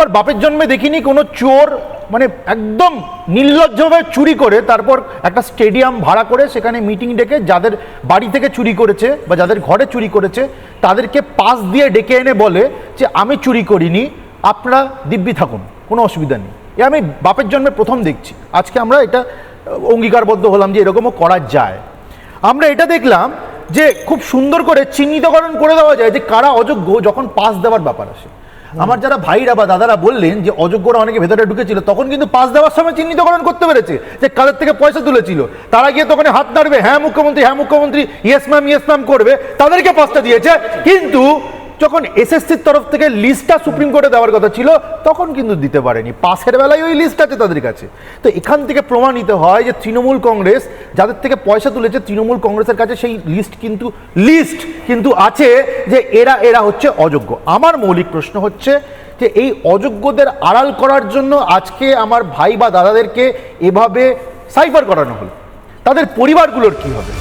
আমার বাপের জন্মে দেখিনি কোনো চোর মানে একদম নির্লজ্জভাবে চুরি করে তারপর একটা স্টেডিয়াম ভাড়া করে সেখানে মিটিং ডেকে যাদের বাড়ি থেকে চুরি করেছে বা যাদের ঘরে চুরি করেছে তাদেরকে পাস দিয়ে ডেকে এনে বলে যে আমি চুরি করিনি, আপনারা দিব্যি থাকুন, কোনো অসুবিধা নেই। এ আমি বাপের জন্মে প্রথম দেখছি। আজকে আমরা এটা অঙ্গীকারবদ্ধ হলাম যে এরকমও করা যায়। আমরা এটা দেখলাম যে খুব সুন্দর করে চিহ্নিতকরণ করে দেওয়া যায় যে কারা অযোগ্য যখন পাস দেওয়ার ব্যাপার আসে। আমার যারা ভাইরা বা দাদারা বললেন যে অযোগ্যরা অনেকে ভেতরে ঢুকেছিল, তখন কিন্তু পাস দেওয়ার সময় চিহ্নিতকরণ করতে পেরেছে যে কাদের থেকে পয়সা তুলেছিল। তারা গিয়ে তখন হাত নাড়বে, হ্যাঁ মুখ্যমন্ত্রী ইয়েস ম্যাম করবে, তাদেরকে পাসটা দিয়েছে। কিন্তু যখন এসএসসির তরফ থেকে লিস্টটা সুপ্রিম কোর্টে দেওয়ার কথা ছিল তখন কিন্তু দিতে পারেনি। পাসের বেলায় ওই লিস্ট আছে তাদের কাছে। তো এখান থেকে প্রমাণিত হয় যে তৃণমূল কংগ্রেস যাদের থেকে পয়সা তুলেছে, তৃণমূল কংগ্রেসের কাছে সেই লিস্ট কিন্তু আছে যে এরা হচ্ছে অযোগ্য। আমার মৌলিক প্রশ্ন হচ্ছে যে এই অযোগ্যদের আড়াল করার জন্য আজকে আমার ভাই বা দাদাদেরকে এভাবে সাইফার করানো হলো, তাদের পরিবারগুলোর কি হবে?